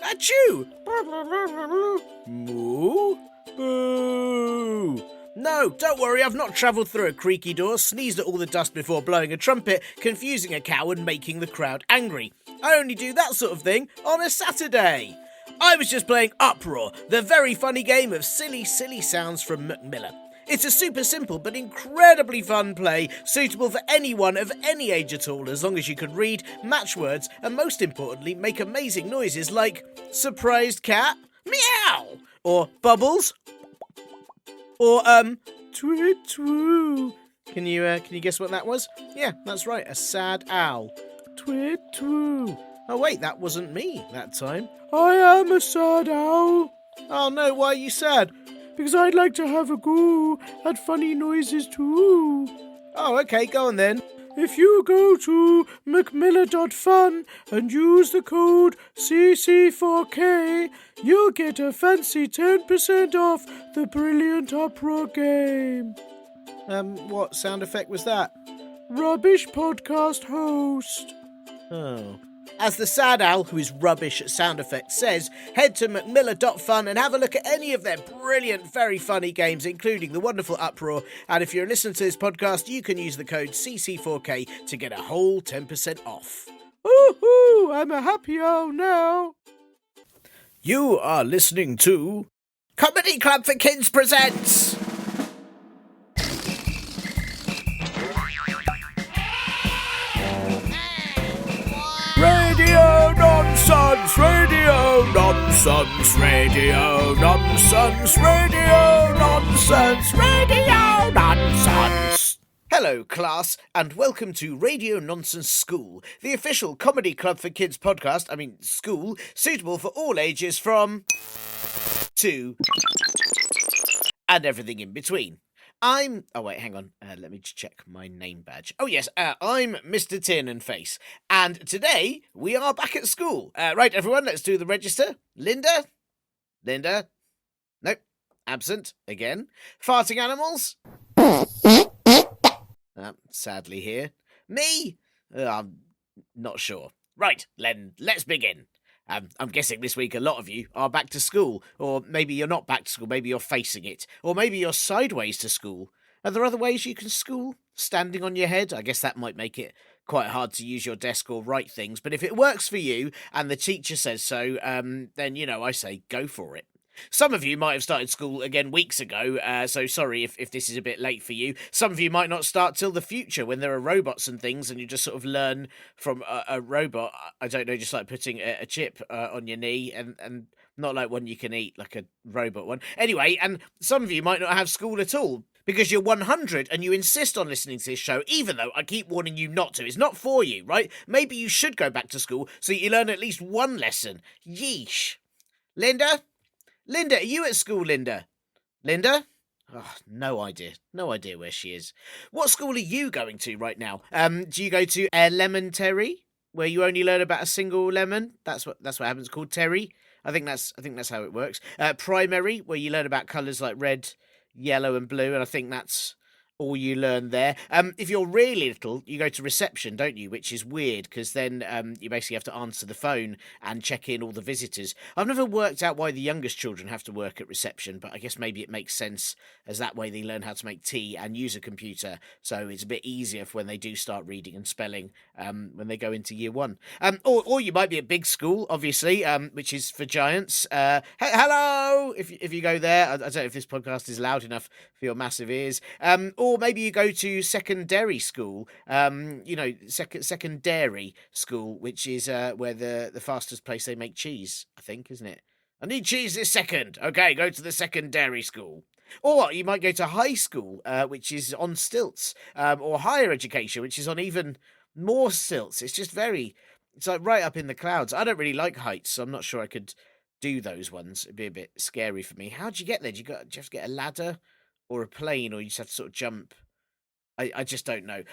Achoo! Moo? Boo! No, don't worry, I've not travelled through a creaky door, sneezed at all the dust before blowing a trumpet, confusing a cow and making the crowd angry. I only do that sort of thing on a Saturday. I was just playing Uproar, the very funny game of silly sounds from Macmillan. It's a super simple but incredibly fun play, suitable for anyone of any age at all, as long as you can read, match words, and most importantly, make amazing noises like surprised cat, meow, or bubbles, or twit twoo. Can you guess what that was? Yeah, that's right, a sad owl. Twit twoo. Oh wait, that wasn't me that time. I am a sad owl. Oh no, why are you sad? Because I'd like to have a go at funny noises too. Oh, okay, go on then. If you go to macmillan.fun and use the code CC4K, you'll get a fancy 10% off the brilliant Uproar game. What sound effect was that? Rubbish podcast host. Oh. As the sad owl, who is rubbish at sound effects, says, head to macmillan.fun and have a look at any of their brilliant, very funny games, including the wonderful Uproar. And if you're listening to this podcast, you can use the code CC4K to get a whole 10% off. Woohoo! I'm a happy owl now. You are listening to Comedy Club for Kids presents Radio Nonsense, Radio Nonsense, Radio Nonsense, Radio Nonsense, Radio Nonsense. Hello, class, and welcome to Radio Nonsense School, the official Comedy Club for Kids podcast, school, suitable for all ages from 2 and everything in between. Hang on. Let me just check my name badge. Oh, yes, I'm Mr. Tiernan Face. And today, we are back at school. Right, everyone, let's do the register. Linda? Nope. Absent. Again. Farting animals? Sadly here. Me? I'm not sure. Right, Len, let's begin. I'm guessing this week a lot of you are back to school, or maybe you're not back to school, maybe you're facing it, or maybe you're sideways to school. Are there other ways you can school? Standing on your head? I guess that might make it quite hard to use your desk or write things, but if it works for you and the teacher says so, then, I say go for it. Some of you might have started school again weeks ago, so sorry if this is a bit late for you. Some of you might not start till the future when there are robots and things and you just sort of learn from a robot. I don't know, just like putting a chip on your knee and not like one you can eat, like a robot one. Anyway, and some of you might not have school at all because you're 100 and you insist on listening to this show, even though I keep warning you not to. It's not for you, right? Maybe you should go back to school so you learn at least one lesson. Yeesh. Linda, are you at school, Linda? Linda? Oh, no idea. No idea where she is. What school are you going to right now? Do you go to elementary, where you only learn about a single lemon? That's what happens. Called Terry. I think that's how it works. Primary, where you learn about colours like red, yellow, and blue, and I think that's all you learn there. If you're really little, you go to reception, don't you? Which is weird, because then you basically have to answer the phone and check in all the visitors. I've never worked out why the youngest children have to work at reception, but I guess maybe it makes sense, as that way they learn how to make tea and use a computer, so it's a bit easier for when they do start reading and spelling when they go into year 1. Or you might be at big school, obviously, which is for giants. Hello! If you go there, I don't know if this podcast is loud enough for your massive ears. Or maybe you go to secondary school, secondary school, which is where the fastest place they make cheese, I think, isn't it? I need cheese this second. Okay, go to the secondary school. Or you might go to high school, which is on stilts, or higher education, which is on even more stilts. It's like right up in the clouds. I don't really like heights, so I'm not sure I could do those ones. It'd be a bit scary for me. How'd you get there? Do you have to get a ladder? Or a plane, or you just have to sort of jump. I just don't know.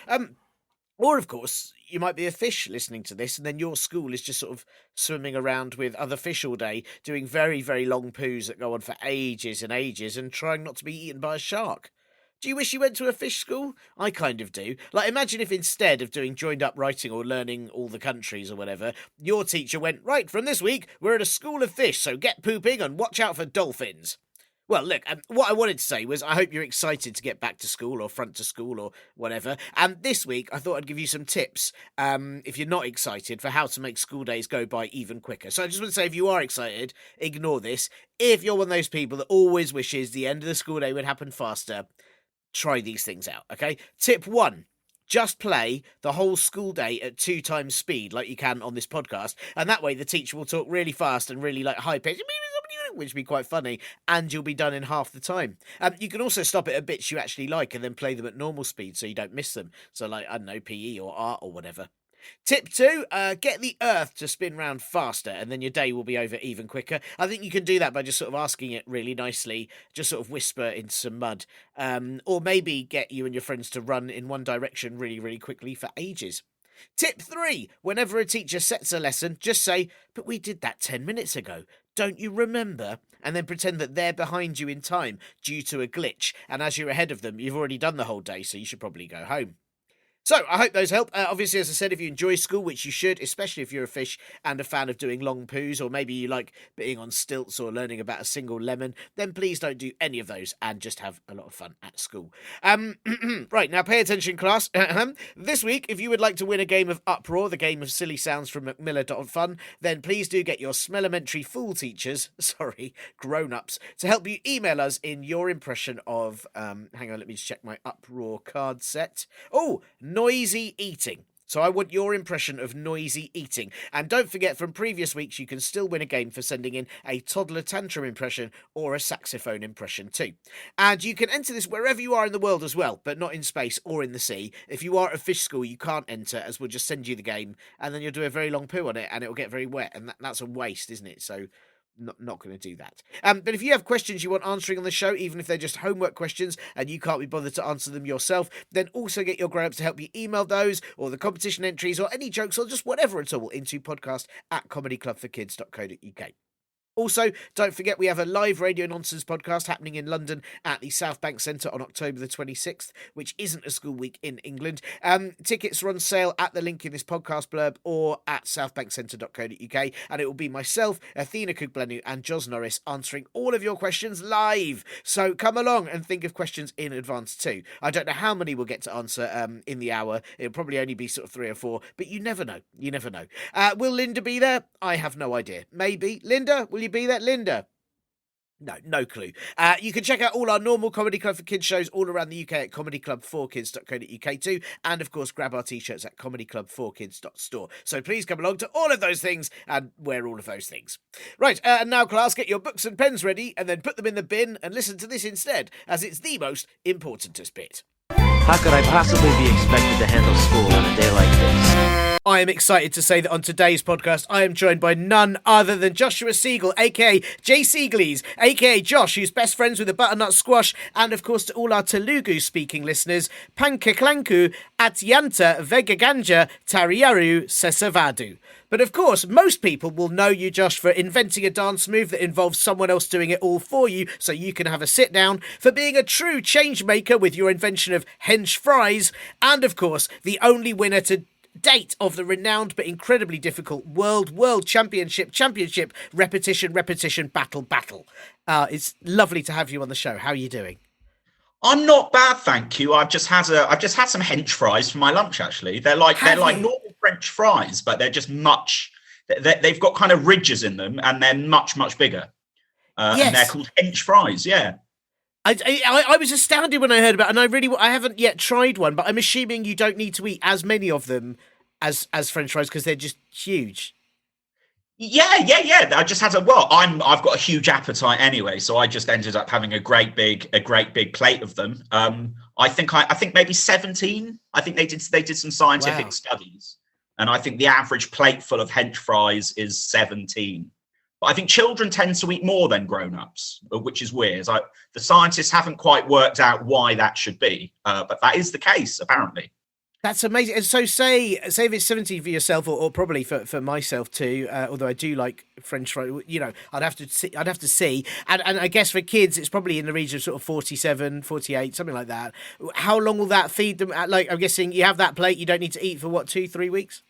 Or, of course, you might be a fish listening to this, and then your school is just sort of swimming around with other fish all day, doing very, very long poos that go on for ages and ages, and trying not to be eaten by a shark. Do you wish you went to a fish school? I kind of do. Like, imagine if instead of doing joined up writing or learning all the countries or whatever, your teacher went, right, from this week, we're at a school of fish, so get pooping and watch out for dolphins. Well, look, what I wanted to say was I hope you're excited to get back to school or front to school or whatever. And this week, I thought I'd give you some tips, if you're not excited, for how to make school days go by even quicker. So I just want to say, if you are excited, ignore this. If you're one of those people that always wishes the end of the school day would happen faster, try these things out, okay? Tip 1. Just play the whole school day at 2 times speed like you can on this podcast. And that way the teacher will talk really fast and really like high pitch, which would be quite funny, and you'll be done in half the time. You can also stop it at bits you actually like and then play them at normal speed so you don't miss them. So like, I don't know, PE or art or whatever. Tip 2, get the earth to spin round faster and then your day will be over even quicker. I think you can do that by just sort of asking it really nicely, just sort of whisper into some mud, or maybe get you and your friends to run in one direction really, really quickly for ages. Tip 3, whenever a teacher sets a lesson, just say, but we did that 10 minutes ago. Don't you remember? And then pretend that they're behind you in time due to a glitch. And as you're ahead of them, you've already done the whole day, so you should probably go home. So, I hope those help. Obviously, as I said, if you enjoy school, which you should, especially if you're a fish and a fan of doing long poos, or maybe you like being on stilts or learning about a single lemon, then please don't do any of those and just have a lot of fun at school. Right, now pay attention, class. This week, if you would like to win a game of Uproar, the game of silly sounds from Macmillan.fun, then please do get your Smellementary Fool teachers, grown-ups, to help you email us in your impression of, hang on, let me just check my Uproar card set. Oh, noisy eating. So I want your impression of noisy eating. And don't forget, from previous weeks, you can still win a game for sending in a toddler tantrum impression or a saxophone impression too. And you can enter this wherever you are in the world as well, but not in space or in the sea. If you are at a fish school, you can't enter, as we'll just send you the game, and then you'll do a very long poo on it, and it'll get very wet, and that's a waste, isn't it? So not going to do that. But if you have questions you want answering on the show, even if they're just homework questions and you can't be bothered to answer them yourself, then also get your grown-ups to help you email those, or the competition entries, or any jokes, or just whatever at all, into podcast@comedyclubforkids.co.uk. Also, don't forget we have a live Radio Nonsense podcast happening in London at the South Bank Centre on October the 26th, which isn't a school week in England. Tickets are on sale at the link in this podcast blurb or at southbankcentre.co.uk, and it will be myself, Athena Kugblenu, and Jos Norris answering all of your questions live. So come along and think of questions in advance too. I don't know how many we'll get to answer in the hour. It'll probably only be sort of 3 or 4, but you never know. You never know. Will Linda be there? I have no idea. Maybe. Linda, will you be there, Linda? No clue. You can check out all our normal Comedy Club for Kids shows all around the UK at comedyclub4kids.co.uk too, and of course grab our t-shirts at comedyclub4kids.store. So please come along to all of those things and wear all of those things. Right, and now class, get your books and pens ready and then put them in the bin and listen to this instead, as it's the most importantest bit. How could I possibly be expected to handle school on a day like this? I am excited to say that on today's podcast, I am joined by none other than Joshua Seigal, a.k.a. Jay Seiglies, a.k.a. Josh, who's best friends with a butternut squash, and of course to all our Telugu-speaking listeners, Pankaklanku, Atyanta, Vegaganja, Tariyaru, Sesavadu. But of course, most people will know you, Josh, for inventing a dance move that involves someone else doing it all for you so you can have a sit down, for being a true change maker with your invention of hench fries, and of course, the only winner to date of the renowned but incredibly difficult World Championship repetition battle. It's lovely to have you on the show. How are you doing? I'm not bad, thank you. I've just had some hench fries for my lunch. Actually, they're like normal French fries, but they're just much. They've got kind of ridges in them, and they're much bigger. Yes. And they're called hench fries. Yeah. I was astounded when I heard about it, and I haven't yet tried one, but I'm assuming you don't need to eat as many of them as French fries because they're just huge. Yeah. I just had I've got a huge appetite anyway, so I just ended up having a great big plate of them. I think maybe 17. I think they did some scientific studies, and I think the average plate full of hench fries is 17. But I think children tend to eat more than grown-ups, which is weird. The scientists haven't quite worked out why that should be, but that is the case, apparently. That's amazing. And so say if it's 17 for yourself, or probably for myself too, although I do like French fries, I'd have to see. And I guess for kids, it's probably in the region of sort of 47, 48, something like that. How long will that feed them? Like, I'm guessing you have that plate, you don't need to eat for what, 2, 3 weeks?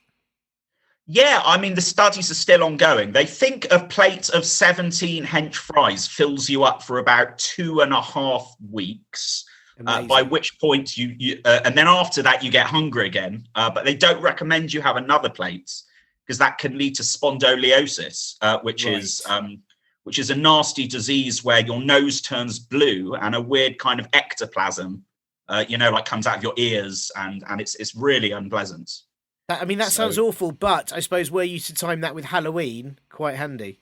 Yeah, I mean, the studies are still ongoing. They think a plate of 17 hench fries fills you up for about 2.5 weeks. By Amazing. which point and then after that you get hungry again. But they don't recommend you have another plate because that can lead to spondylosis, which is a nasty disease where your nose turns blue and a weird kind of ectoplasm, like comes out of your ears, and it's really unpleasant. I mean, that So sounds awful, but I suppose were you to time that with Halloween, quite handy.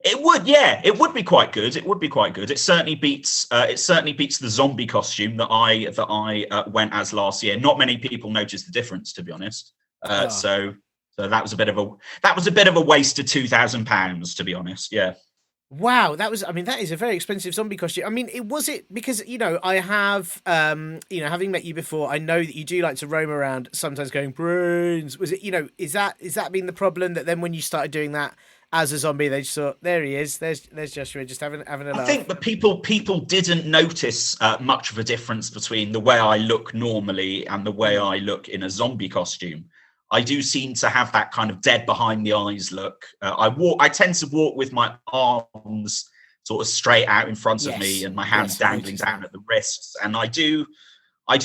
it would, yeah, it would be quite good. It would be quite good. It certainly beats. It certainly beats the zombie costume that I went as last year. Not many people noticed the difference, to be honest. Oh. So that was a bit of a waste of £2,000, to be honest. Yeah. Wow, I mean, that is a very expensive zombie costume. I mean, was it because, I have, having met you before, I know that you do like to roam around sometimes going, brains. Was it, is that been the problem that then when you started doing that as a zombie, they just thought, there he is, there's Joshua just having a laugh? I think that people didn't notice much of a difference between the way I look normally and the way I look in a zombie costume. I do seem to have that kind of dead behind the eyes look. I tend to walk with my arms sort of straight out in front of me and my hands dangling down at the wrists. And I do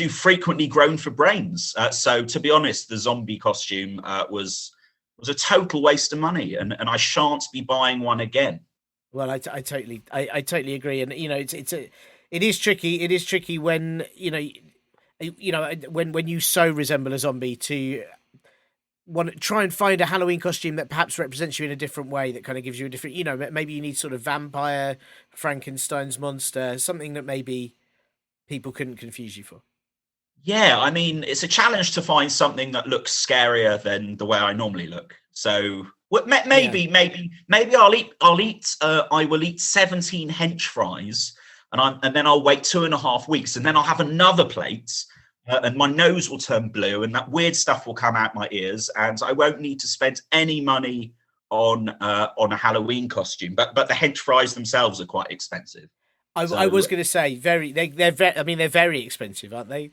frequently groan for brains. So to be honest, the zombie costume was a total waste of money, and I shan't be buying one again. Well, I totally agree. And, it is tricky. It is tricky when, when you so resemble a zombie to want to try and find a Halloween costume that perhaps represents you in a different way, that kind of gives you a different, maybe you need sort of vampire, Frankenstein's monster, something that maybe people couldn't confuse you for. Yeah, I mean, it's a challenge to find something that looks scarier than the way I normally look. So maybe I will eat 17 hench fries, and then I'll wait 2.5 weeks, and then I'll have another plate. And my nose will turn blue, and that weird stuff will come out my ears, and I won't need to spend any money on a Halloween costume. But the hench fries themselves are quite expensive. I was going to say they're very expensive, aren't they?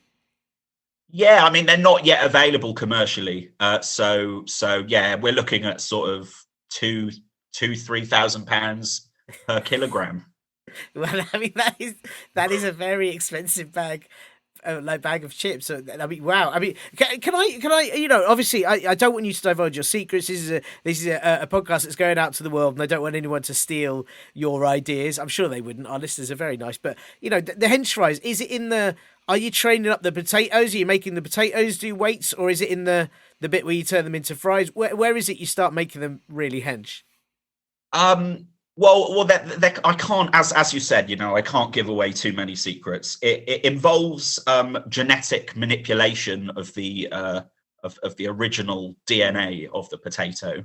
Yeah, I mean they're not yet available commercially. So yeah, we're looking at sort of £3,000 per kilogram. Well, I mean that is a very expensive bag. Bag of chips. So, I mean, wow. I mean, can I? Obviously, I don't want you to divulge your secrets. This is a podcast that's going out to the world, and I don't want anyone to steal your ideas. I'm sure they wouldn't. Our listeners are very nice, but the hench fries. Is it in the? Are you training up the potatoes? Are you making the potatoes do weights, or is it in the bit where you turn them into fries? Where is it you start making them really hench? Well, I can't, as you said, I can't give away too many secrets. It involves genetic manipulation of the original DNA of the potato.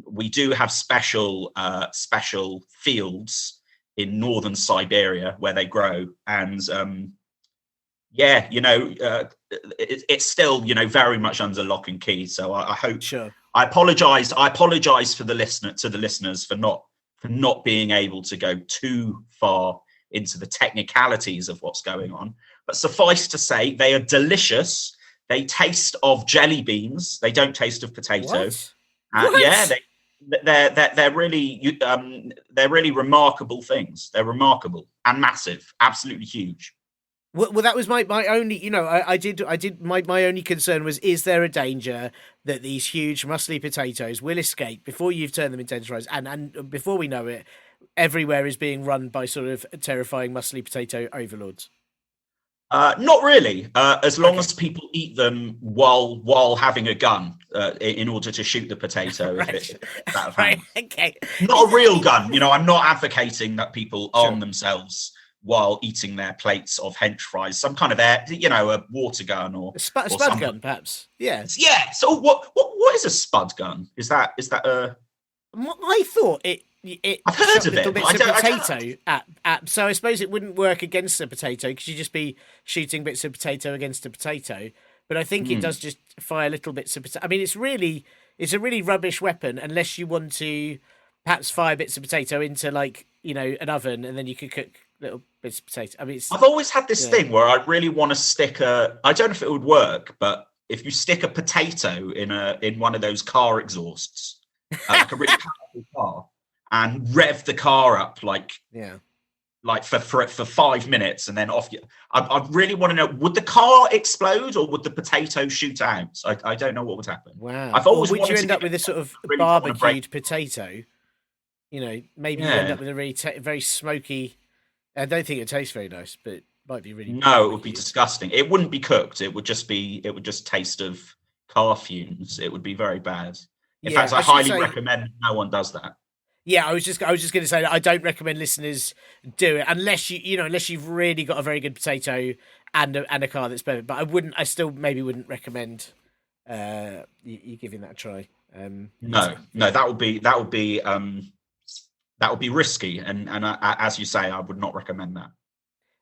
We do have special fields in northern Siberia where they grow, and it's still very much under lock and key. So I hope. Sure. I apologize to the listeners for not being able to go too far into the technicalities of what's going on. But suffice to say, they are delicious. They taste of jelly beans. They don't taste of potato. What? Yeah, they're really remarkable things. They're remarkable and massive, absolutely huge. Well, that was my only, my only concern was, is there a danger that these huge muscly potatoes will escape before you've turned them into hench fries, and before we know it, everywhere is being run by sort of terrifying muscly potato overlords? Not really, as long as people eat them while having a gun in order to shoot the potato. Right. Right. Okay. Not a real gun. I'm not advocating that people arm themselves while eating their plates of hench fries, some kind of a water gun or a spud gun, perhaps. Yeah. Yeah. So what is a spud gun? Is that a? I thought it. I've heard of it. Bits of potato so I suppose it wouldn't work against a potato because you'd just be shooting bits of potato against a potato. but I think it does just fire little bits of potato. I mean, it's a really rubbish weapon unless you want to perhaps fire bits of potato into like, you know, an oven, and then you could cook little bits of potato. I mean, I've always had this thing where I really want to stick I don't know if it would work, but if you stick a potato in one of those car exhausts, like a really powerful car, and rev the car up like for 5 minutes, and then off you. I really want to know: would the car explode or would the potato shoot out? I don't know what would happen. Wow! I've always would you end up with a sort of barbecued potato? You know, maybe you end up with a really very smoky. I don't think it tastes very nice, but it might be really. No, it would be disgusting. It wouldn't be cooked. It would just taste of car fumes. It would be very bad. In fact, I highly recommend no one does that. Yeah, I was just going to say that I don't recommend listeners do it unless you've really got a very good potato and a car that's perfect. But I still maybe wouldn't recommend you giving that a try. No, that would be risky, and as you say, I would not recommend that.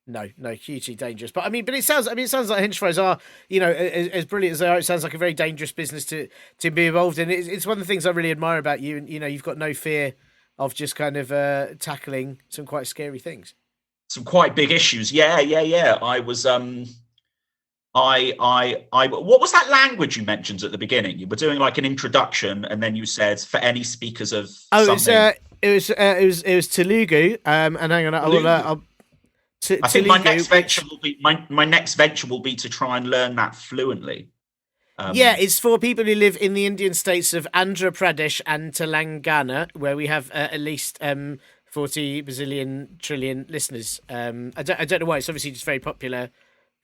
No, hugely dangerous. But it sounds like hench fries are, you know, as brilliant as they are. It sounds like a very dangerous business to be involved in. It's one of the things I really admire about you, and you know, you've got no fear of just kind of tackling some quite scary things. Some quite big issues. Yeah. I was what was that language you mentioned at the beginning? You were doing like an introduction, and then you said for any speakers of something. It was Telugu. And hang on, I think my next venture will be my next venture will be to try and learn that fluently. It's for people who live in the Indian states of Andhra Pradesh and Telangana, where we have at least 40 bazillion trillion listeners. I don't know why. It's obviously just very popular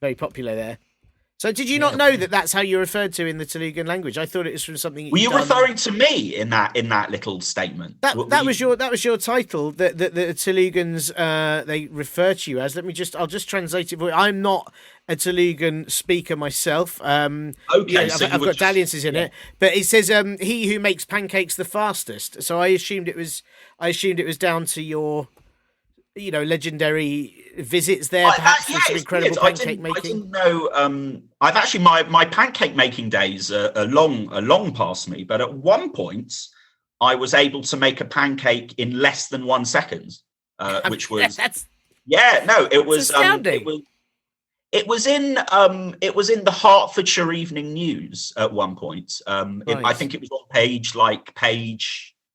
there. So did you not know that that's how you're referred to in the Telugu language? I thought it was from something. Were you referring to me in that little statement? That was your title. That the Telugans they refer to you as. I'll just translate it for you. I'm not a Telugan speaker myself. Okay, I've got dalliances in it, but it says he who makes pancakes the fastest. So I assumed it was down to your, you know, legendary visits there, perhaps for some incredible pancake making. I didn't know. I've actually my pancake making days are long past me. But at one point, I was able to make a pancake in less than 1 second, which was it was astounding. It was in the Hertfordshire Evening News at one point. Nice. I think it was on page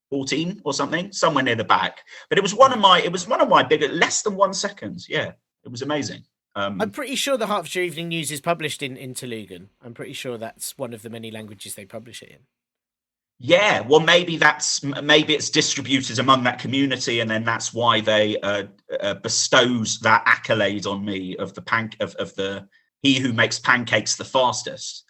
14 or something, somewhere near the back. But it was one of my bigger, less than 1 second. Yeah, it was amazing. I'm pretty sure the Hertfordshire Evening News is published in Telugu. I'm pretty sure that's one of the many languages they publish it in. Yeah, well, maybe it's distributed among that community, and then that's why they bestows that accolade on me of the he who makes pancakes the fastest.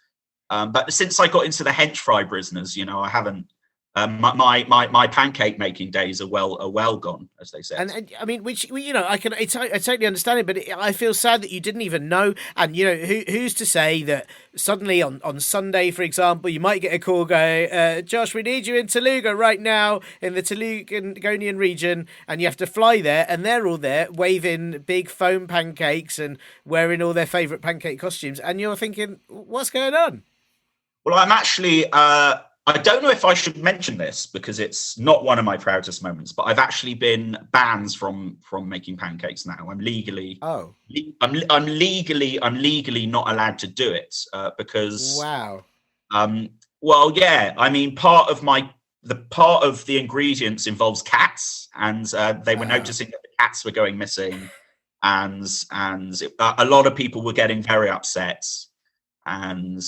But since I got into the hench fry business, you know, I haven't. My pancake making days are well gone, as they say. And I mean, which, you know, I totally understand it, but I feel sad that you didn't even know. And you know, who's to say that suddenly on Sunday, for example, you might get a call go, Josh, we need you in Telugu right now in the Telugunian region, and you have to fly there, and they're all there waving big foam pancakes and wearing all their favourite pancake costumes, and you're thinking, what's going on? Well, I'm actually. I don't know if I should mention this because it's not one of my proudest moments, but I've actually been banned from making pancakes now. I'm legally I'm legally not allowed to do it because wow. Well, yeah. I mean, part of the ingredients involves cats, and they were noticing that the cats were going missing, and a lot of people were getting very upset, and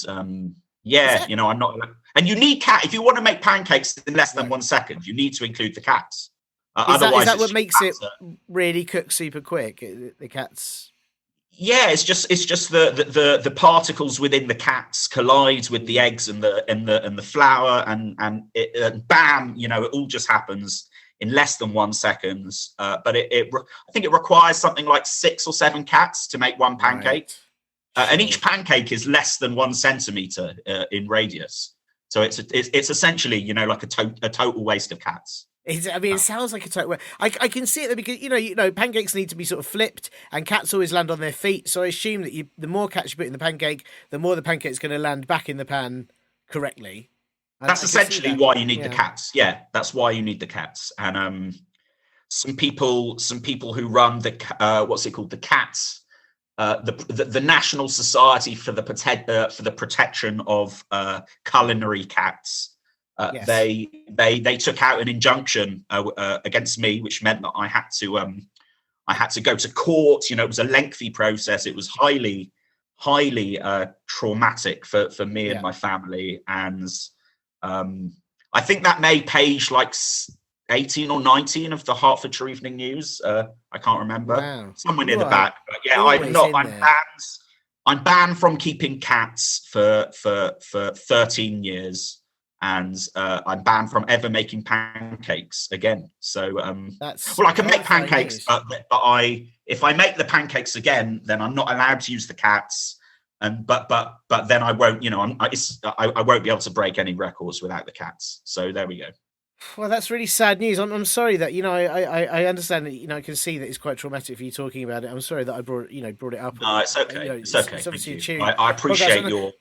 you know, I'm not. And you need cat if you want to make pancakes in less than 1 second. You need to include the cats. Otherwise, is that what makes it really cook super quick? The cats. Yeah, it's just the particles within the cats collide with the eggs and the flour, and bam, you know, it all just happens in less than 1 second. But I think it requires something like 6 or 7 cats to make one pancake. Right. And each pancake is less than 1 centimeter in radius. So it's essentially, you know, like a total waste of cats. I mean, it sounds like a total. I can see it because pancakes need to be sort of flipped, and cats always land on their feet. So I assume that the more cats you put in the pancake, the more the pancake's going to land back in the pan correctly. And That's essentially why you need the cats. Yeah, that's why you need the cats. And some people who run the what's it called, the cats, the National Society for the Protection of Culinary Cats. Yes. They took out an injunction against me, which meant that I had to go to court. It was a lengthy process. It was highly traumatic for me and my family. And I think that made page like 18 or 19 of the Hertfordshire Evening News. I can't remember. Wow. Somewhere near the back. But yeah, I'm banned from keeping cats for 13 years. And I'm banned from ever making pancakes again. So, I can make pancakes, but if I make the pancakes again, then I'm not allowed to use the cats. And but then I won't, I won't be able to break any records without the cats. So there we go. Well, that's really sad news. I'm sorry that I understand that I can see that it's quite traumatic for you talking about it. I'm sorry that I brought it up. No, it's okay. It's okay. It's obviously I appreciate your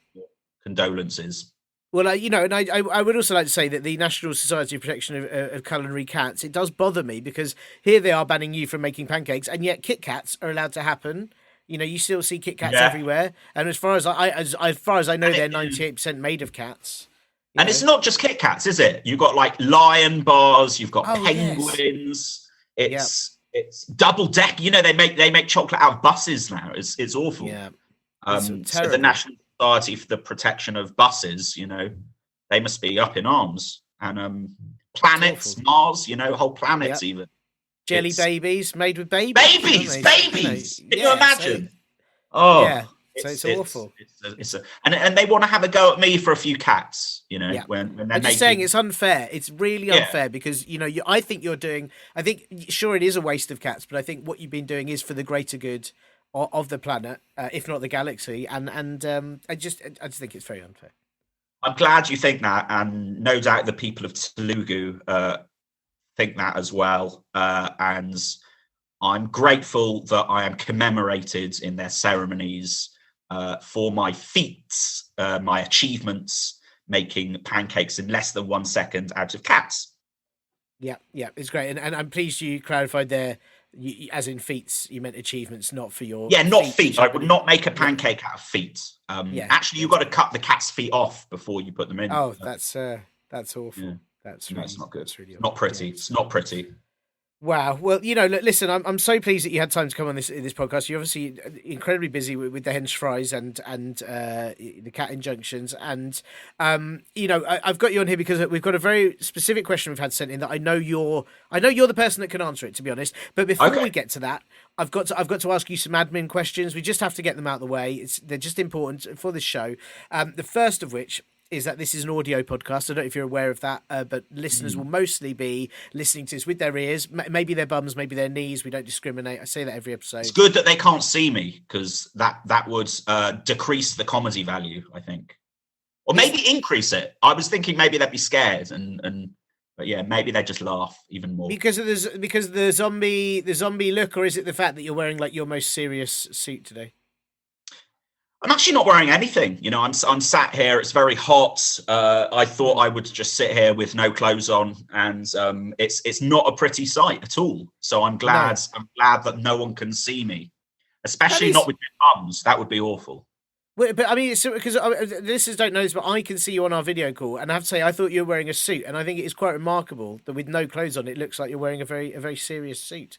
condolences. Well, and I would also like to say that the National Society of Protection of Culinary Cats, it does bother me because here they are banning you from making pancakes, and yet Kit Kats are allowed to happen. You still see Kit Kats everywhere, and as far as I know, they're 98% made of cats. And it's not just Kit Kats, is it? You've got like lion bars, you've got penguins. Yes. It's double deck. They make chocolate out of buses now. It's awful. Yeah. So the National Society for the Protection of Buses, they must be up in arms. And planets, Mars, whole planets even. Jelly babies made with babies. Babies! Can you imagine? Oh, yeah. So it's awful. And they want to have a go at me for a few cats, when they're I'm just saying it's unfair. It's really unfair because, I think sure it is a waste of cats, but I think what you've been doing is for the greater good of the planet, if not the galaxy. And I just think it's very unfair. I'm glad you think that. And no doubt the people of Telugu think that as well. And I'm grateful that I am commemorated in their ceremonies for my feats, my achievements, making pancakes in less than 1 second out of cats. Yeah, it's great. And I'm pleased you clarified there, as in feats, you meant achievements, not for your... Yeah, not feet. I would not make a pancake out of feet. Actually, you've got to cut the cat's feet off before you put them in. Oh, that's awful. Yeah. That's not good. That's really not pretty. It's not pretty. Wow. Well, listen, I'm so pleased that you had time to come on this podcast. You're obviously incredibly busy with the hench fries and the cat injunctions. And, I've got you on here because we've got a very specific question we've had sent in that I know you're the person that can answer it, to be honest. But before we get to that, I've got to ask you some admin questions. We just have to get them out of the way. They're just important for this show. The first of which is that this is an audio podcast. I don't know if you're aware of that, but listeners will mostly be listening to this with their ears, maybe their bums, maybe their knees. We don't discriminate. I say that every episode. It's good that they can't see me because that would decrease the comedy value, I think. Or maybe increase it. I was thinking maybe they'd be scared but yeah, maybe they'd just laugh even more. Because the zombie look, or is it the fact that you're wearing like your most serious suit today? I'm actually not wearing anything. I'm sat here. It's very hot. I thought I would just sit here with no clothes on, and it's not a pretty sight at all. So I'm glad. No. I'm glad that no one can see me, especially not with my bums. That would be awful. But I mean, because listeners don't know this, but I can see you on our video call, and I have to say, I thought you were wearing a suit, and I think it is quite remarkable that with no clothes on, it looks like you're wearing a very serious suit.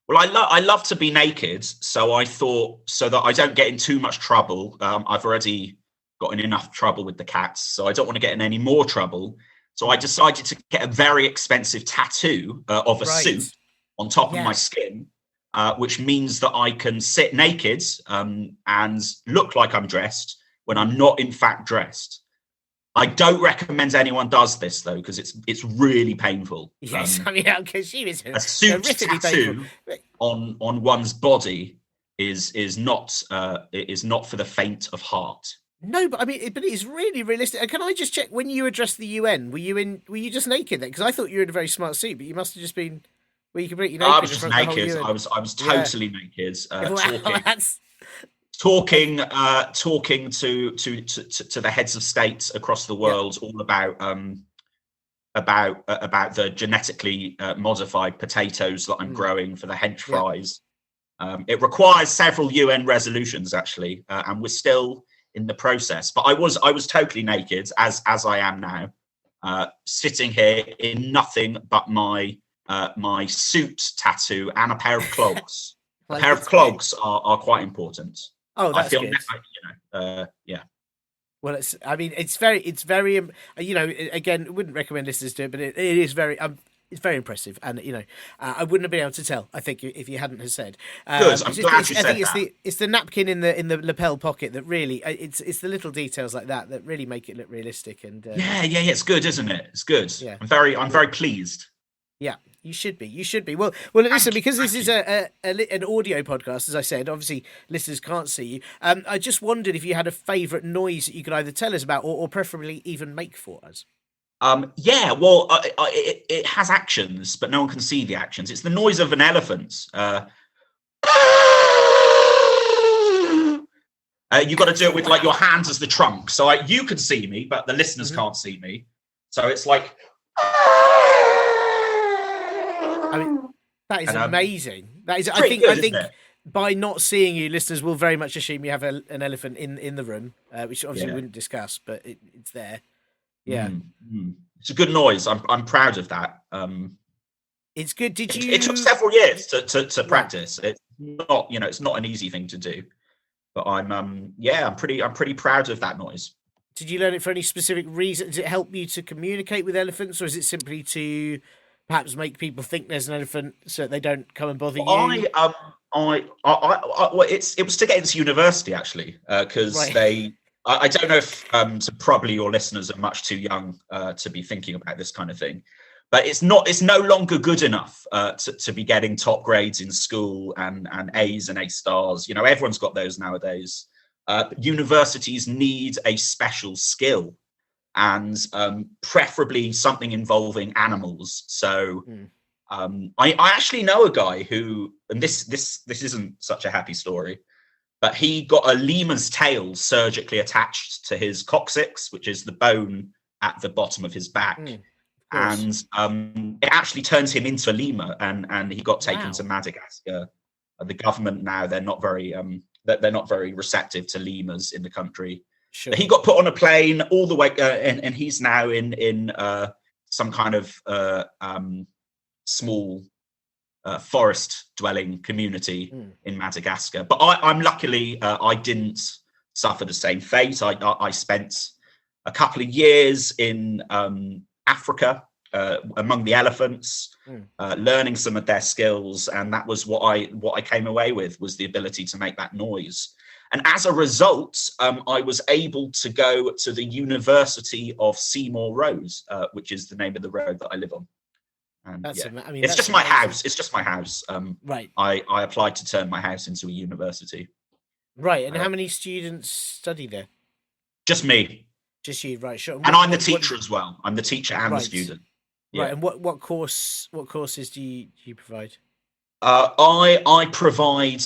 Well, I love to be naked, so I thought, so that I don't get in too much trouble. I've already gotten enough trouble with the cats, so I don't want to get in any more trouble. So I decided to get a very expensive tattoo of a suit on top of my skin, which means that I can sit naked and look like I'm dressed when I'm not in fact dressed. I don't recommend anyone does this though, because it's really painful. Yes, I mean, because she was a suit tattoo on one's body is not for the faint of heart. No, but I mean, but it is really realistic. And can I just check, when you addressed the UN, were you just naked then? Because I thought you were in a very smart suit, but you must have just been, were you completely I naked was in just front of the whole naked. UN? I was Yeah. totally naked, Wow, that's talking to the heads of states across the yeah. world all about the genetically modified potatoes that I'm Mm, growing for the hench yeah. fries. It requires several UN resolutions actually, and we're still in the process. But I was totally naked, as I am now, sitting here in nothing but my suit tattoo and a pair of clogs. A Well, pair of it's very. clogs are quite important. Oh, I that's feel, good. yeah. Well, it's. I mean, it's very. You know, again, wouldn't recommend listeners do it, but it is very. It's very impressive, and you know, I wouldn't have been able to tell. I think if you hadn't have said. Good. I'm glad you I think said that. it's the napkin in the lapel pocket that really. It's the little details like that that really make it look realistic, and Yeah. It's good, isn't it? It's good. yeah. I'm very pleased. Yeah, you should be. You should be. Well, listen, because this Thank is you. an audio podcast, as I said. Obviously, listeners can't see you. I just wondered if you had a favourite noise that you could either tell us about or preferably even make for us. Yeah, well, it has actions, but no one can see the actions. It's the noise of an elephant. You got to do it with like your Wow. hands as the trunk. So like, you can see me, but the listeners Hmm. can't see me. So it's like, I mean, that is and amazing. That is. pretty I good, isn't think it? by not seeing you, listeners will very much assume you have an elephant in the room, which obviously we Yeah. wouldn't discuss, but it's there. Yeah, Mm, mm. It's a good noise. I'm proud of that. it's good. Did It took you? several years to Right. practice. It's not, it's not an easy thing to do. But I'm pretty proud of that noise. Did you learn it for any specific reason? Does it help you to communicate with elephants, or is it simply to perhaps make people think there's an elephant so they don't come and bother you? Well, it was to get into university actually, because Right. I don't know if so probably your listeners are much too young to be thinking about this kind of thing, but it's no longer good enough to be getting top grades in school and A's and A stars. Everyone's got those nowadays. Universities need a special skill, and preferably something involving animals. So Mm. I actually know a guy who, and this isn't such a happy story, but he got a lemur's tail surgically attached to his coccyx, which is the bone at the bottom of his back. Mm. Of course. And it actually turns him into a lemur, and he got taken Wow. to Madagascar. The government now, they're not very receptive to lemurs in the country. Sure. But he got put on a plane all the way, and he's now in some kind of small forest dwelling community Mm. in Madagascar. But I'm luckily I didn't suffer the same fate. I spent a couple of years in Africa among the elephants, Mm. learning some of their skills, and that was what I came away with, was the ability to make that noise. And as a result, I was able to go to the University of Seymour Road, which is the name of the road that I live on. And That's. yeah, I mean, it's that's just my amazing. house. It's just my house. Right. I applied to turn my house into a university. Right. And Uh, how many students study there? Just me, Just you. Right. Sure. and I'm the teacher as well. I'm the teacher and the Right. student. Right. Yeah. And what courses do you provide? I provide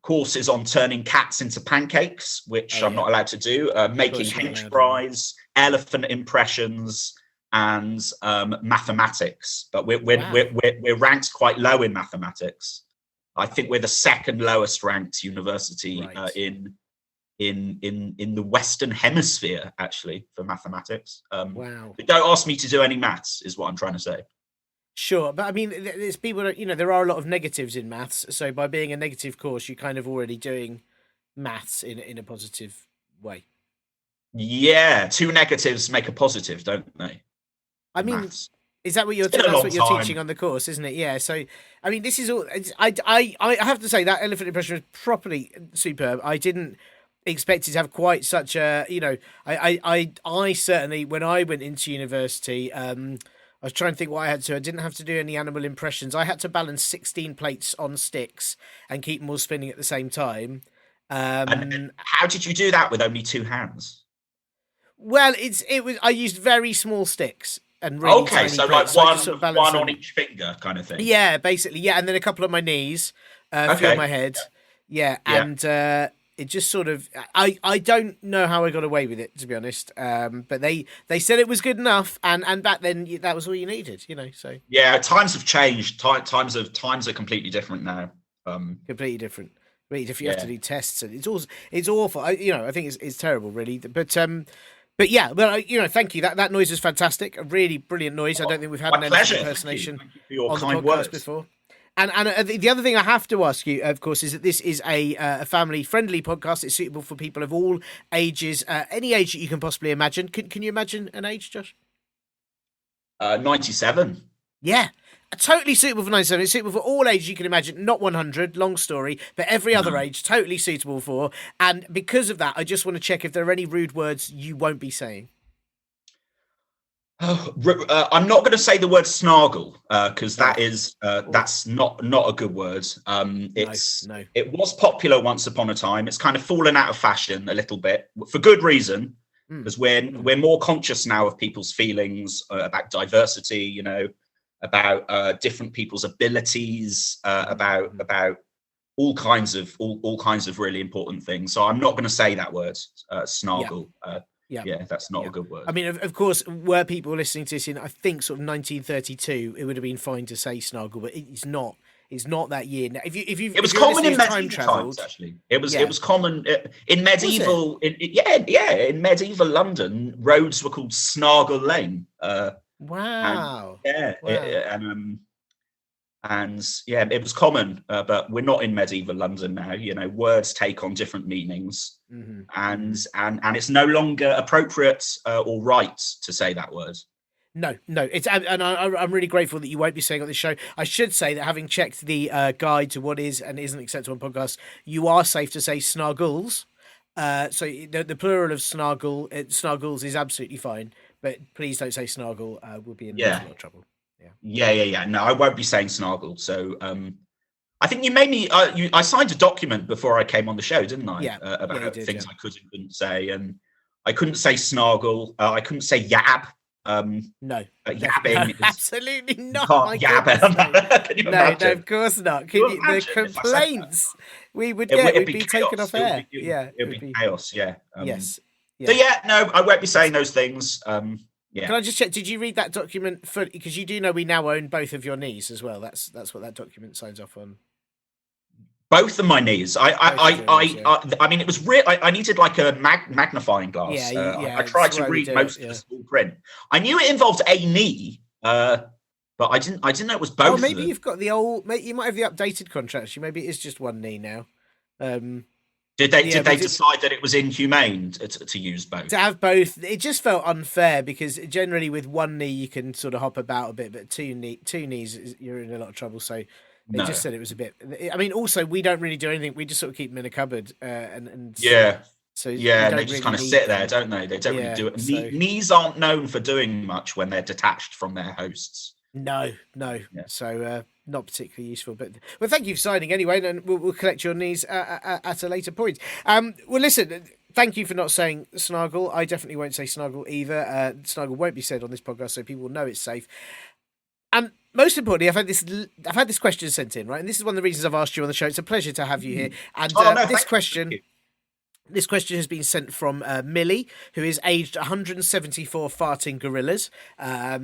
courses on turning cats into pancakes, which Oh, I'm yeah. not allowed to do. Making you're not hench allowed, fries, elephant impressions, and mathematics. But Wow. we're ranked quite low in mathematics. I think we're the second lowest ranked university Right. in the Western Hemisphere, actually, for mathematics. Wow. But don't ask me to do any maths, is what I'm trying to say. Sure, but I mean, there's people. There are a lot of negatives in maths. So by being a negative course, you're kind of already doing maths in a positive way. Yeah, two negatives make a positive, don't they? I In mean, maths. is that what you're? It's been a That's long what you're time. teaching on the course, isn't it? Yeah. So, I mean, this is all. I have to say that elephant impression was properly superb. I didn't expect it to have quite such a. I certainly, when I went into university, I was trying to think what I had to. I didn't have to do any animal impressions. I had to balance 16 plates on sticks and keep them all spinning at the same time. And how did you do that with only 2 hands? Well, it was I used very small sticks and really tiny so bricks, like so I one, just sort of balanced on them. each finger kind of thing. Yeah, basically, yeah, and then a couple on my knees, a few on my head, yeah. And it just sort of I don't know how I got away with it, to be honest. But they said it was good enough, and back then that was all you needed, So yeah, times have changed. Times are completely different now. Completely different. You have to do tests, and it's awful. I think it's terrible, really. But yeah, well, thank you. That noise was fantastic. A really brilliant noise. I don't think we've had an energy impersonation Thank you for your on the kind podcast words. before. And the other thing I have to ask you, of course, is that this is a family-friendly podcast. It's suitable for people of all ages, any age that you can possibly imagine. Can you imagine an age, Josh? 97. Yeah. Totally suitable for 97. It's suitable for all ages you can imagine. Not 100, long story, but every other age, totally suitable for. And because of that, I just want to check if there are any rude words you won't be saying. I'm not going to say the word snargle because that's not a good word. It was popular once upon a time. It's kind of fallen out of fashion a little bit for good reason, because we're more conscious now of people's feelings about diversity, about different people's abilities, about all kinds of really important things. So I'm not going to say that word, snargle. Yeah, that's not a good word. I mean, of course, were people listening to this in, I think, sort of 1932, it would have been fine to say snargle, but it's not. It's not that year. Now, it was common in medieval times. Actually, it was common in medieval. In medieval London, roads were called Snargle Lane. Wow. And it was common, but we're not in medieval London now. Words take on different meanings, and it's no longer appropriate or right to say that word. No, it's and I'm really grateful that you won't be saying on this show. I should say that having checked the guide to what is and isn't acceptable on podcasts, you are safe to say snargles. So the plural of snargles is absolutely fine, but please don't say snargle. We'll be in a lot of trouble. Yeah. No, I won't be saying snargle. So I think you made me. I signed a document before I came on the show, didn't I? Yeah. About things I could and couldn't say, and I couldn't say snargle. I couldn't say yab. No, yabbing is, absolutely not. Can't yab. Can you imagine? No, of course not. The complaints we would get would be taken off air. It would be chaos. Yeah. Yes. So no, I won't be saying those things. Yeah. Can I just check? Did you read that document fully? Because you do know we now own both of your knees as well. That's what that document signs off on. Both of my knees. I mean, it was real. I needed like a magnifying glass. I tried to read most of the small print. I knew it involved a knee, but I didn't know it was both. Oh, maybe you've got the old. You might have the updated contract. Maybe it is just one knee now. Did they decide that it was inhumane to use both? To have both, it just felt unfair because generally with one knee you can sort of hop about a bit, but two knees you're in a lot of trouble. So they just said it was a bit. I mean, also we don't really do anything. We just sort of keep them in a cupboard, and So they just really kind of sit there, don't they? They don't really do it. So... Knees aren't known for doing much when they're detached from their hosts. No. Yeah. So not particularly useful. But well, thank you for signing anyway, and we'll collect your knees at a later point. Well, listen. Thank you for not saying snargle. I definitely won't say snargle either. Snargle won't be said on this podcast, so people will know it's safe. And most importantly, I've had this question sent in, right? And this is one of the reasons I've asked you on the show. It's a pleasure to have you here. And this question has been sent from Millie, who is aged 174 farting gorillas,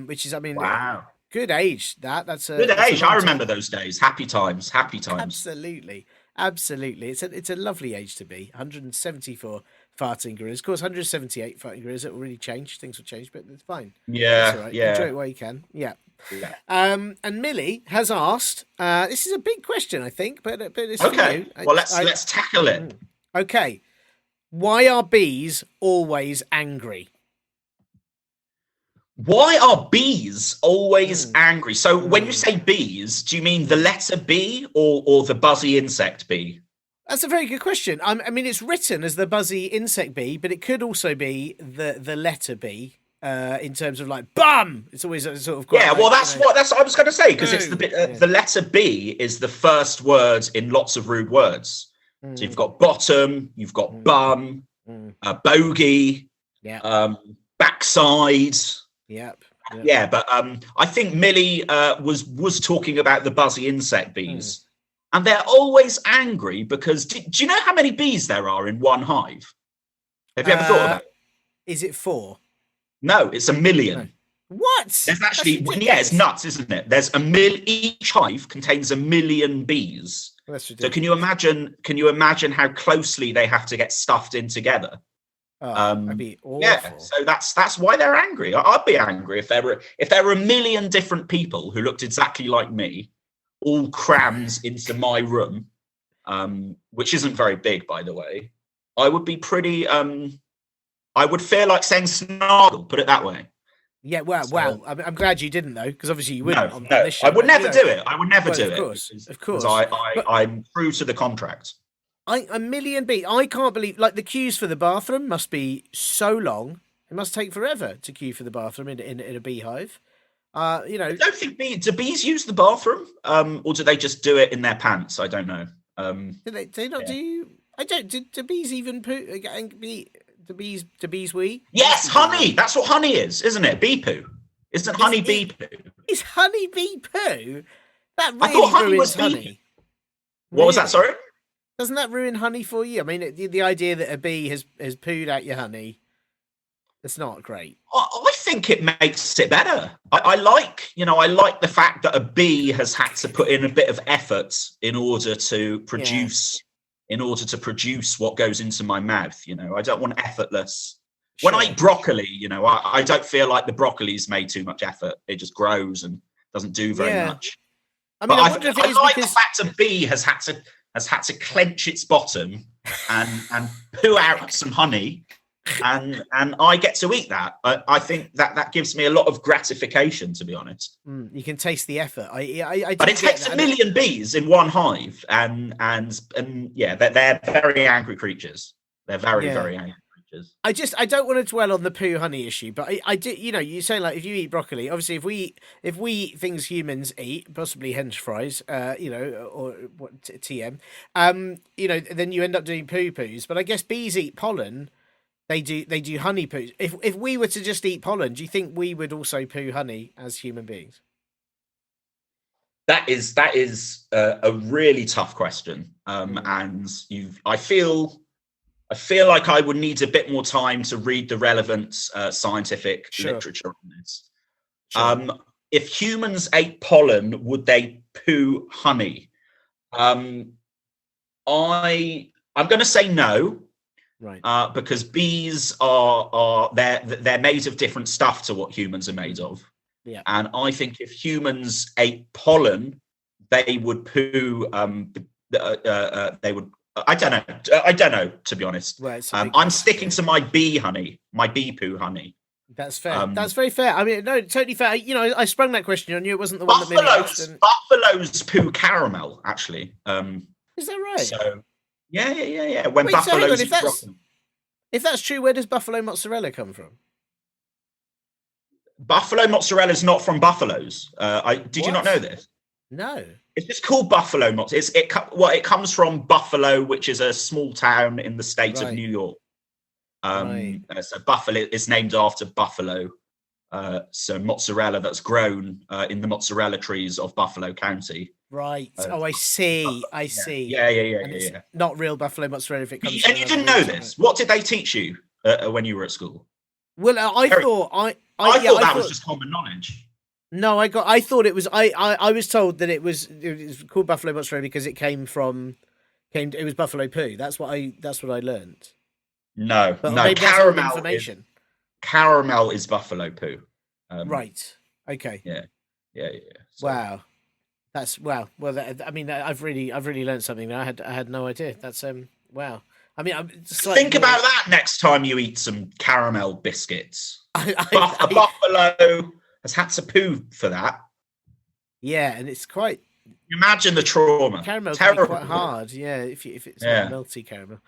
which is, I mean, wow, good age. That's a good age. I remember those days. Happy times. Absolutely. It's a lovely age to be. 174 farting gorillas. Of course, 178 farting gorillas. It will really change. Things will change, but it's fine. Yeah, all right. Enjoy it while you can. Yeah. And Millie has asked. This is a big question, I think, but it's okay. For you. Well, let's tackle it. Okay. Why are bees always angry? Why are bees always angry? So when you say bees, do you mean the letter B or the buzzy insect bee? That's a very good question. I mean, it's written as the buzzy insect bee, but it could also be the letter B. In terms of like bum, it's always a sort of that's what I was going to say, because it's the letter B is the first word in lots of rude words. So you've got bottom, you've got bum, bogey, backside. Yep. Yeah, but I think Millie was talking about the buzzy insect bees, and they're always angry because do you know how many bees there are in one hive? Have you ever thought about it? Is it 4? No, it's 1 million. No. What? There's actually, it's nuts, isn't it? There's each hive contains 1 million bees. That's So ridiculous. can you imagine how closely they have to get stuffed in together? That'd be awful. Yeah, so that's why they're angry. I'd be angry if there were 1 million different people who looked exactly like me, all crammed into my room, which isn't very big, by the way. I would be pretty. I would feel like saying snargle. Put it that way. Yeah, well. I'm glad you didn't, though, because obviously you wouldn't. On No, this show, I would never do it. I would never do it. Of course. I'm true to the contract. 1 million bees. I can't believe, like, the queues for the bathroom must be so long. It must take forever to queue for the bathroom in a beehive. I don't think do bees use the bathroom, or do they just do it in their pants? I don't know. Do they not do? I don't. Do bees even poo? Do bees wee? Yes, honey. That's what honey is, isn't it? Bee poo. Isn't honey bee poo? Is honey bee poo? That really I thought honey ruins was honey. What was that? Sorry. Doesn't that ruin honey for you? I mean, the idea that a bee has pooed out your honey, it's not great. I think it makes it better. I like the fact that a bee has had to put in a bit of effort in order to produce what goes into my mouth. I don't want effortless. When I eat broccoli, I don't feel like the broccoli's made too much effort. It just grows and doesn't do very much. I mean, I wonder if it is like because the fact a bee has had to clench its bottom and poo out some honey, and I get to eat that. I think that gives me a lot of gratification, to be honest. You can taste the effort. But it takes 1 million bees in one hive, and yeah, they're very angry creatures. They're very angry creatures. I don't want to dwell on the poo honey issue, but I do. You say, like, if you eat broccoli, obviously if we eat things humans eat, possibly hench fries, or what TM, then you end up doing poo poos. But I guess bees eat pollen. They do honey poos. If we were to just eat pollen, do you think we would also poo honey as human beings? That is a really tough question, and I feel like I would need a bit more time to read the relevant scientific literature on this. Sure. If humans ate pollen, would they poo honey? I'm going to say no, right? Because bees are they're made of different stuff to what humans are made of. Yeah. And I think if humans ate pollen, they would poo. They would. I don't know, to be honest. Right, I'm sticking to my bee poo honey. That's fair. That's very fair. I mean, no, totally fair. I sprung that question on you. It wasn't the one that made it. Buffaloes poo caramel, actually. Is that right? So, yeah. When buffaloes eat broccoli. If that's true, where does buffalo mozzarella come from? Buffalo mozzarella is not from buffaloes. Did you not know this? No. It's just called buffalo mozzarella. It comes from Buffalo, which is a small town in the state of New York. So Buffalo is named after Buffalo. So mozzarella that's grown in the mozzarella trees of Buffalo County. Right. I see. I see. Yeah. Not real buffalo mozzarella if it comes. And you didn't know this. What did they teach you when you were at school? Well, I thought that was just common knowledge. No, I thought it was. I was told that it was called buffalo mozzarella because it it was buffalo poo. That's what I learned. No, caramel is buffalo poo. Right. Okay. Yeah. So. Wow. Well, I mean, I've really learned something there. I had no idea. That's wow. I mean, think about that next time you eat some caramel biscuits. Buffalo has had to poo for that. Yeah, and it's quite. Imagine the trauma. Caramel can be quite hard. Yeah, if it's not melty caramel.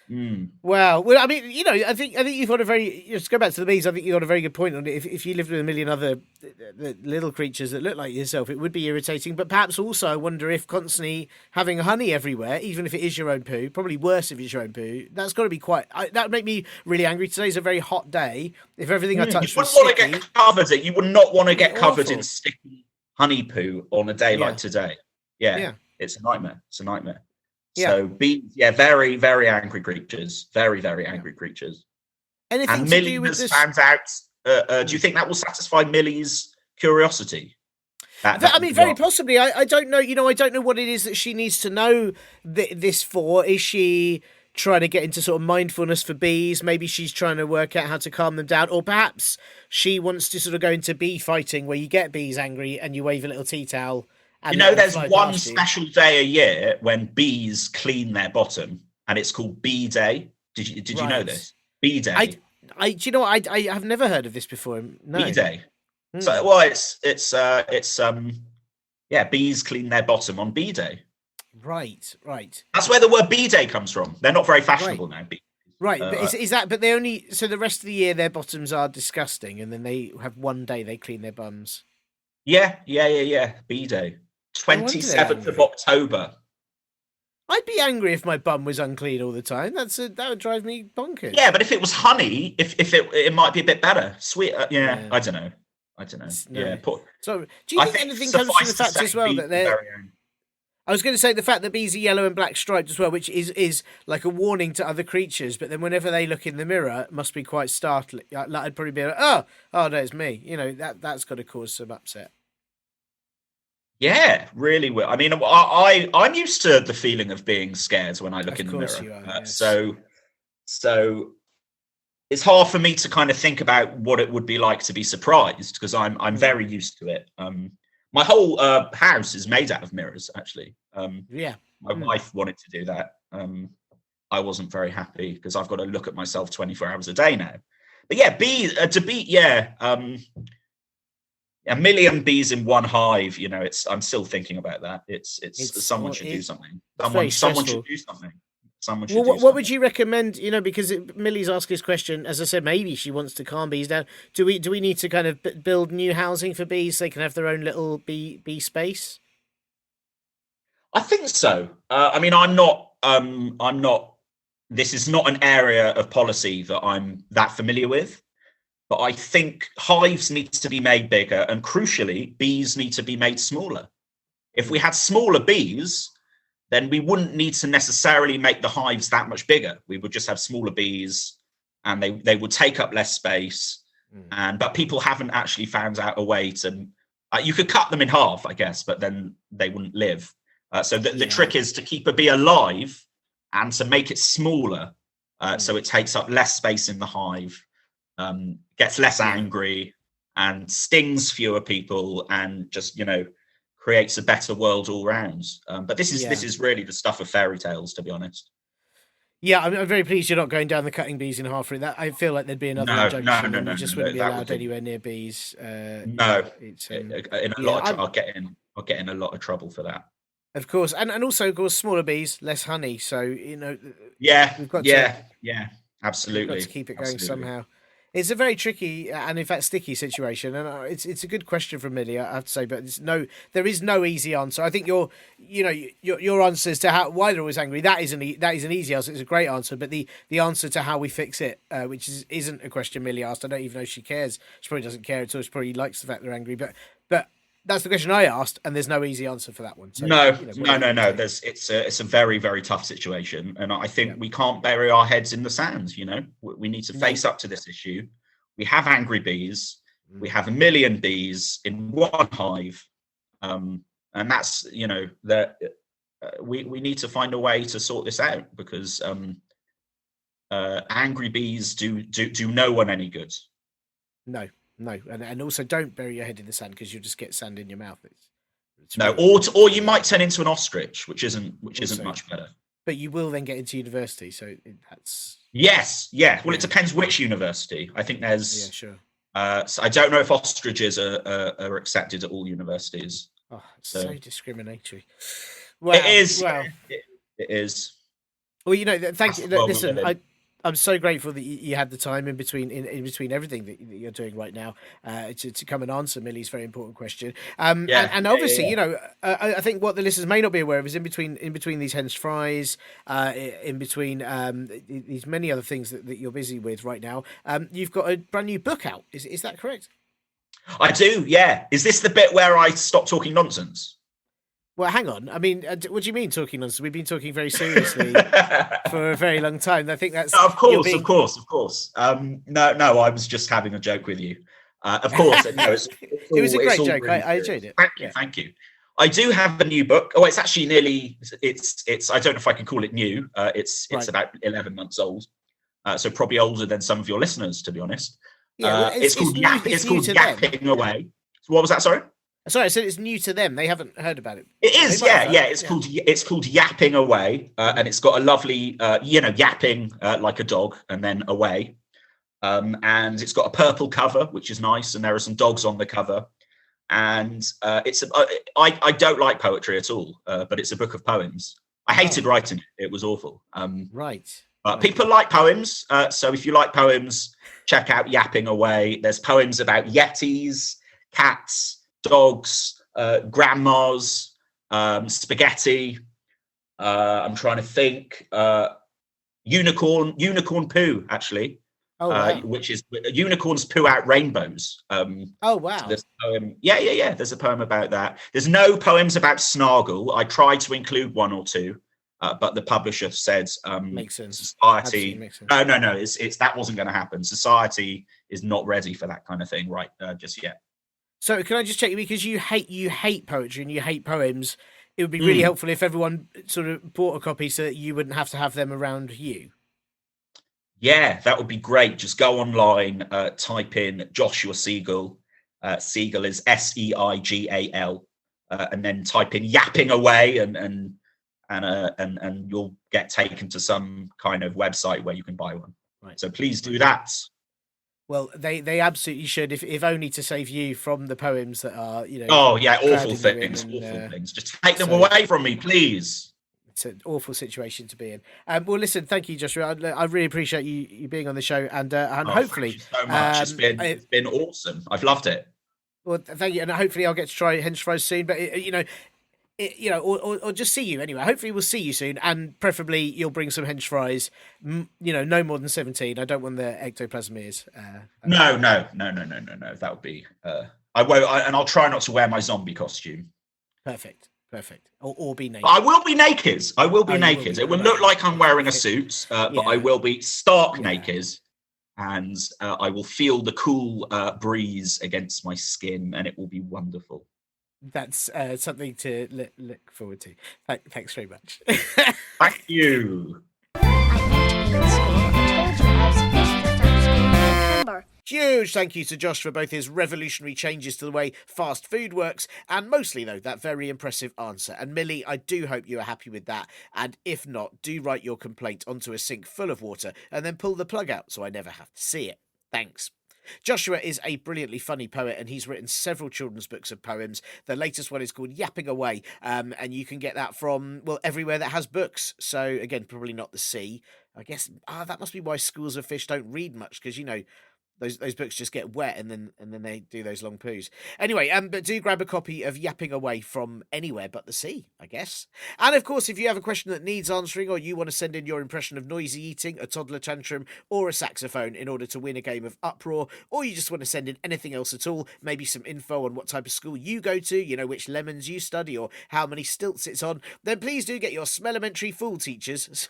Mm. Well, I mean, I think you've got a very. Just go back to the bees. I think you've got a very good point on it. If you lived with a million other little creatures that look like yourself, it would be irritating. But perhaps also, I wonder if constantly having honey everywhere, even if it is your own poo, probably worse if it's your own poo. That's got to be quite. That would make me really angry. Today's a very hot day. If everything I touch You was wouldn't want to sticky, get covered. You would not want to get covered awful. in sticky honey poo on a day Yeah. like today. Yeah, Yeah. it's a nightmare. It's a nightmare. Yeah. So bees, very, very angry creatures. Very, very angry creatures. Anything And to Millie do with has this? found out. Do you think that will satisfy Millie's curiosity? I mean, very possibly. I don't know. I don't know what it is that she needs to know this for. Is she trying to get into sort of mindfulness for bees? Maybe she's trying to work out how to calm them down, or perhaps she wants to sort of go into bee fighting, where you get bees angry and you wave a little tea towel. And There's fly one past you. special day a year when bees clean their bottom, and it's called Bee Day. Did you know Right. this? Bee Day. Do you know what? I have never heard of this before. No. Bee Day. Hmm. So, well, it's bees clean their bottom on Bee Day. Right. That's where the word Bee Day comes from. They're not very fashionable now. Right, but is that? But they only so the rest of the year their bottoms are disgusting, and then they have one day they clean their bums. Yeah. Bee Day, 27th of October. I'd be angry if my bum was unclean all the time. That would drive me bonkers. Yeah, but if it was honey, if it might be a bit better. Sweet. Yeah. I don't know. No. Yeah. So, do you think anything comes from the fact as well that they're? I was going to say the fact that bees are yellow and black striped as well, which is like a warning to other creatures. But then whenever they look in the mirror, it must be quite startling. Like I'd probably be like, oh no, it's me. That's got to cause some upset. Yeah, really will. I mean, I'm used to the feeling of being scared when I look in the mirror. You are, yes. So it's hard for me to kind of think about what it would be like to be surprised, because I'm very used to it. My whole house is made out of mirrors, actually. Yeah. My wife wanted to do that. I wasn't very happy because I've got to look at myself 24 hours a day now. But yeah, a million bees in one hive. I'm still thinking about that. It's someone should do something. Someone should do something. What would you recommend? Because Millie's asked this question. As I said, maybe she wants to calm bees down. Do we need to kind of build new housing for bees so they can have their own little bee space? I think so. I mean, I'm not. This is not an area of policy that I'm that familiar with. But I think hives need to be made bigger, and crucially, bees need to be made smaller. If we had smaller bees, then we wouldn't need to necessarily make the hives that much bigger. We would just have smaller bees, and they would take up less space. But people haven't actually found out a way to. You could cut them in half, I guess, but then they wouldn't live. So the trick is to keep a bee alive and to make it smaller, so it takes up less space in the hive. Gets less angry and stings fewer people, and just creates a better world all round. But this is really the stuff of fairy tales, to be honest. Yeah, I'm very pleased you're not going down the cutting bees in half route. That I feel like there'd be another injunction. No, you just wouldn't be allowed anywhere near bees. In a lot of I'll get in a lot of trouble for that. Of course, and also of course smaller bees, less honey. So we've got absolutely we've got to keep it going somehow. It's a very tricky and in fact sticky situation, and it's a good question from Millie, I have to say, but there is no easy answer. I think your answers to why they're always angry, that is an easy answer. It's a great answer, but the answer to how we fix it, which isn't a question Millie asked. I don't even know if she cares. She probably doesn't care at all. She probably likes the fact they're angry, but that's the question I asked, and there's no easy answer for that one. So, no. It's a very, very tough situation, and I think we can't bury our heads in the sand. We need to face up to this issue. We have angry bees. We have a million bees in one hive, and that's that we need to find a way to sort this out, because angry bees do no one any good. No, and also don't bury your head in the sand, because you'll just get sand in your mouth. It's no, really or you might turn into an ostrich, which isn't much better. But you will then get into university, so that's Well, it depends which university. I think there's sure. So I don't know if ostriches are accepted at all universities. Oh, it's so discriminatory. Well, it is. It is. Well, thank That's you. the world we Listen, live in. I'm so grateful that you had the time in between everything that you're doing right now to come and answer Millie's very important question. And obviously, I think what the listeners may not be aware of is in between these hen's fries, in between these many other things that you're busy with right now. You've got a brand new book out. Is that correct? I do, yeah. Is this the bit where I stop talking nonsense? Well, hang on. I mean, what do you mean talking nonsense? We've been talking very seriously for a very long time. I think that's of course. No, I was just having a joke with you. Of course, it was a great joke. Really I enjoyed it. Thank you. I do have a new book. Oh, it's actually it's. I don't know if I can call it new. It's Right. about 11 months old, so probably older than some of your listeners, to be honest. Yeah, it's called Yapping Away. What was that? Sorry. Sorry, I said it's new to them. They haven't heard about it. It is, yeah. It's called Yapping Away, and it's got a lovely, yapping like a dog, and then away, and it's got a purple cover, which is nice, and there are some dogs on the cover, and I don't like poetry at all, but it's a book of poems. I hated writing it; it was awful. Right. But people like poems, so if you like poems, check out Yapping Away. There's poems about yetis, cats, dogs, grandmas, spaghetti. I'm trying to think. Unicorn poo, actually. Oh, wow. Which is unicorns poo out rainbows. Oh, wow. There's a poem. Yeah. There's a poem about that. There's no poems about Snargle. I tried to include one or two, but the publisher said, makes sense. Society. Makes sense. No. It's that wasn't going to happen. Society is not ready for that kind of thing right just yet. So can I just check, because you hate poetry and you hate poems, it would be really helpful if everyone sort of bought a copy so that you wouldn't have to have them around you. Yeah, that would be great. Just go online, type in Joshua Seigal. Seigal is Seigal, and then type in Yapping Away, and you'll get taken to some kind of website where you can buy one. Right. So please do that. Well, they absolutely should, if only to save you from the poems that are, Awful things. Just take them away from me, please. It's an awful situation to be in. Well, listen, thank you, Joshua. I really appreciate you being on the show, and hopefully, thank you so much. It's been awesome. I've loved it. Well, thank you, and hopefully I'll get to try hench fries soon. But or just see you anyway. Hopefully we'll see you soon, and preferably you'll bring some hench fries. No more than 17. I don't want the ectoplasmias. No. That would be. I won't, and I'll try not to wear my zombie costume. Perfect. Or be naked. I will be naked. It will look like I'm wearing a suit, but I will be stark naked, and I will feel the cool breeze against my skin, and it will be wonderful. That's something to look forward to. Thanks very much. Thank you. Huge thank you to Josh for both his revolutionary changes to the way fast food works, and mostly, though, that very impressive answer. And Millie, I do hope you are happy with that. And if not, do write your complaint onto a sink full of water and then pull the plug out so I never have to see it. Thanks. Joshua is a brilliantly funny poet, and he's written several children's books of poems. The latest one is called Yapping Away, and you can get that from, everywhere that has books. So, again, probably not the sea. I guess that must be why schools of fish don't read much, because, those books just get wet and then they do those long poos. Anyway, but do grab a copy of Yapping Away from anywhere but the sea, I guess. And of course, if you have a question that needs answering, or you want to send in your impression of noisy eating, a toddler tantrum, or a saxophone in order to win a game of Uproar, or you just want to send in anything else at all, maybe some info on what type of school you go to, which lemons you study, or how many stilts it's on, then please do get your Smellementary fool teachers,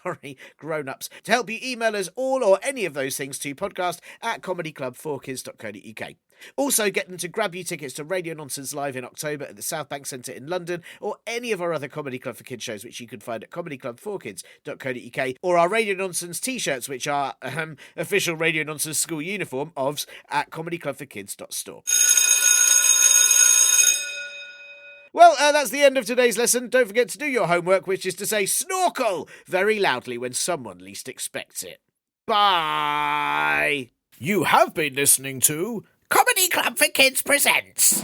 grown-ups, to help you email us all or any of those things to podcast@comedyclub4kids.co.uk. Also, get them to grab you tickets to Radio Nonsense Live in October at the South Bank Centre in London, or any of our other Comedy Club for Kids shows, which you can find at comedyclub4kids.co.uk, or our Radio Nonsense t-shirts, which are official Radio Nonsense school uniform ofs at comedyclubforkids.store. Well, that's the end of today's lesson. Don't forget to do your homework, which is to say snorkel very loudly when someone least expects it. Bye! You have been listening to Comedy Club for Kids presents.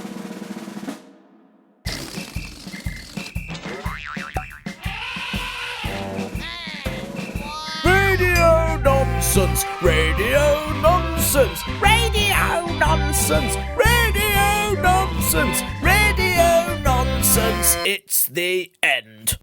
Hey, nonsense, radio nonsense, radio nonsense, radio nonsense, radio nonsense. It's the end.